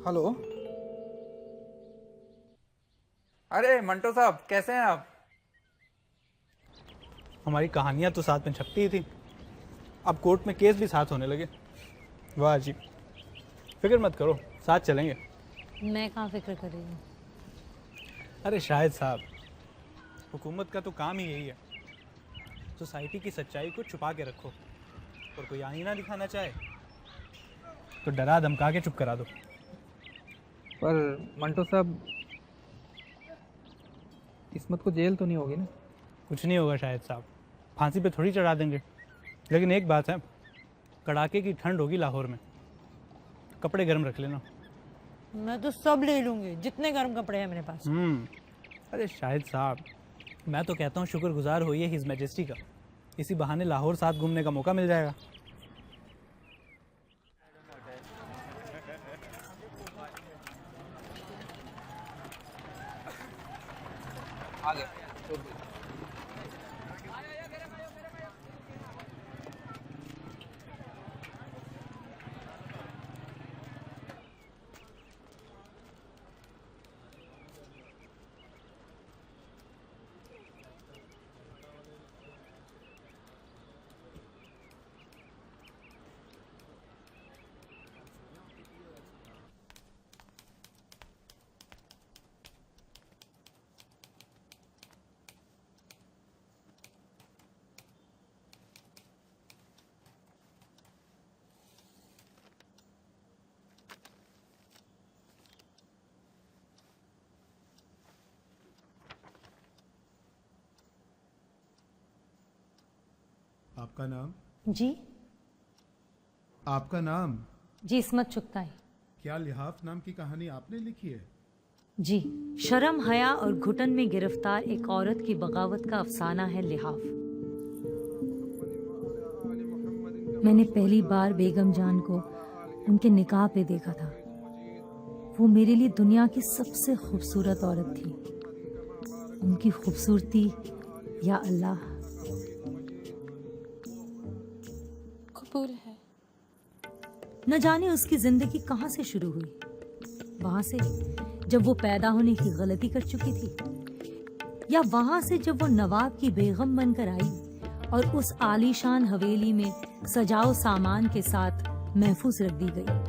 Hello. अरे मंटो साहब, कैसे हैं आप? हमारी कहानियाँ तो साथ में छपती ही थी, अब कोर्ट में केस भी साथ होने लगे। वाह जी, फिक्र मत करो, साथ चलेंगे। मैं कहाँ फिक्र कर रही हूँ। अरे शाहिद साहब, हुकूमत का तो काम ही यही है, सोसाइटी की सच्चाई को छुपा के रखो, और कोई आईना दिखाना चाहे तो डरा धमका के चुप करा दो। पर मंटो साहब, किस्मत को जेल तो नहीं होगी ना? कुछ नहीं होगा शाहिद साहब, फांसी पे थोड़ी चढ़ा देंगे। लेकिन एक बात है, कड़ाके की ठंड होगी लाहौर में, कपड़े गर्म रख लेना। मैं तो सब ले लूंगी, जितने गर्म कपड़े हैं मेरे पास। अरे शाहिद साहब, मैं तो कहता हूँ शुक्रगुजार होइए हिज मैजेस्टी का, इसी बहाने लाहौर साथ घूमने का मौका मिल जाएगा। आगे आपका नाम? जी आपका नाम? जी, इस्मत चुगताई। क्या लिहाफ नाम की कहानी आपने लिखी है? जी, शर्म, हया और घुटन में गिरफ्तार एक औरत की बगावत का अफसाना है लिहाफ। मैंने पहली बार बेगम जान को उनके निकाह पे देखा था। वो मेरे लिए दुनिया की सबसे खूबसूरत औरत थी। उनकी खूबसूरती, या अल्लाह, कबूल है। न जाने उसकी जिंदगी कहाँ से शुरू हुई। वहां से जब वो पैदा होने की गलती कर चुकी थी, या वहां से जब वो नवाब की बेगम बनकर आई और उस आलीशान हवेली में सजाओ सामान के साथ महफूज रख दी गई।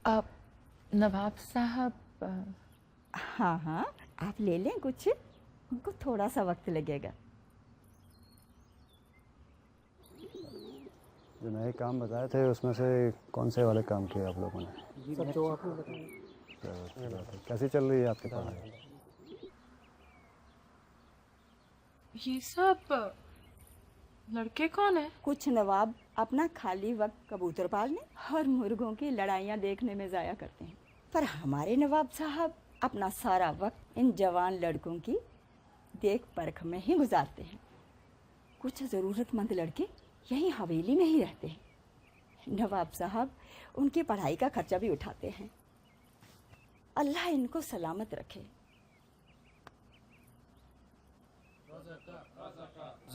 आप नवाब साहब? हाँ हाँ, आप ले लें कुछ, उनको थोड़ा सा वक्त लगेगा। जो नए काम बताए थे उसमें से कौन से वाले काम किए आप लोगों ने? सब जो आपने बताया। कैसी चल रही है आपकी पढ़ाई? ये सब लड़के कौन है? कुछ नवाब अपना खाली वक्त कबूतर पालने और मुर्गों की लड़ाइयाँ देखने में ज़ाया करते हैं, पर हमारे नवाब साहब अपना सारा वक्त इन जवान लड़कों की देख परख में ही गुजारते हैं। कुछ ज़रूरतमंद लड़के यहीं हवेली में ही रहते हैं। नवाब साहब उनकी पढ़ाई का खर्चा भी उठाते हैं। अल्लाह इनको सलामत रखे।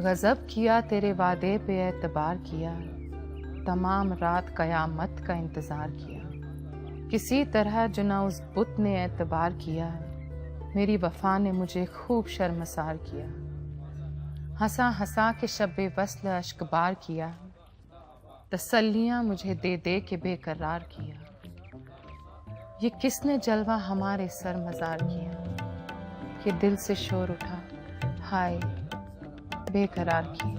गज़ब किया तेरे वादे पे एतबार किया, तमाम रात कयामत का इंतज़ार किया, किसी तरह जो ना उस बुत ने एतबार किया, मेरी वफ़ा ने मुझे खूब शर्मसार किया, हंसा हंसा के शब्बे वस्ल अश्क बार किया, तसल्लियाँ मुझे दे दे के बेकरार किया। ये किसने जलवा हमारे सर मज़ार किया, कि दिल से शोर उठा हाय बेकरार किया।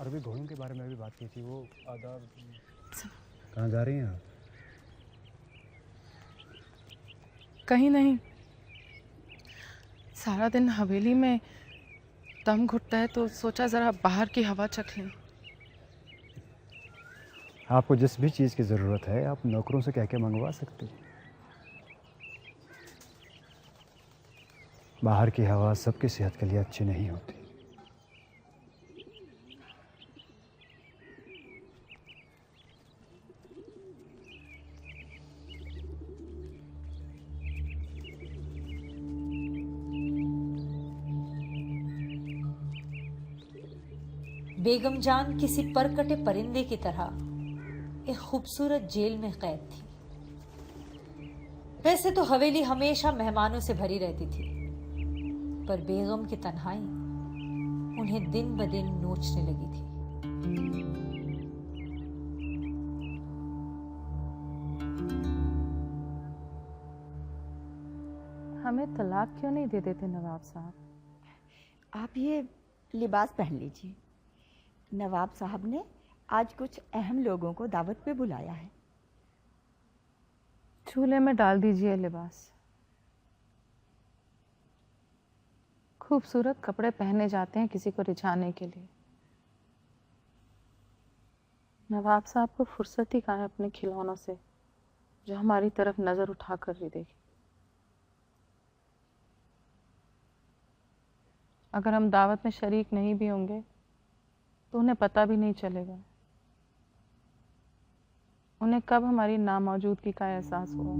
अरबी घोड़ों के बारे में भी बात की थी, वो आदाब कहाँ जा रही हैं आप? कहीं नहीं, सारा दिन हवेली में दम घुटता है तो सोचा ज़रा बाहर की हवा चख लें। आपको जिस भी चीज़ की ज़रूरत है आप नौकरों से कह के मंगवा सकते हैं। बाहर की हवा सबकी सेहत के लिए अच्छी नहीं होती। बेगम जान किसी परकटे परिंदे की तरह एक खूबसूरत जेल में कैद थी। वैसे तो हवेली हमेशा मेहमानों से भरी रहती थी, पर बेगम की तन्हाई उन्हें दिन ब दिन नोचने लगी थी। हमें तलाक क्यों नहीं दे देते नवाब साहब? आप ये लिबास पहन लीजिए। नवाब साहब ने आज कुछ अहम लोगों को दावत पे बुलाया है। चूल्हे में डाल दीजिए लिबास। खूबसूरत कपड़े पहने जाते हैं किसी को रिझाने के लिए। नवाब साहब को फुर्सत ही कहाँ है अपने खिलौनों से, जो हमारी तरफ नजर उठा कर भी देखे। अगर हम दावत में शरीक नहीं भी होंगे तो उन्हें पता भी नहीं चलेगा। उन्हें कब हमारी नामौजूदगी का एहसास हुआ।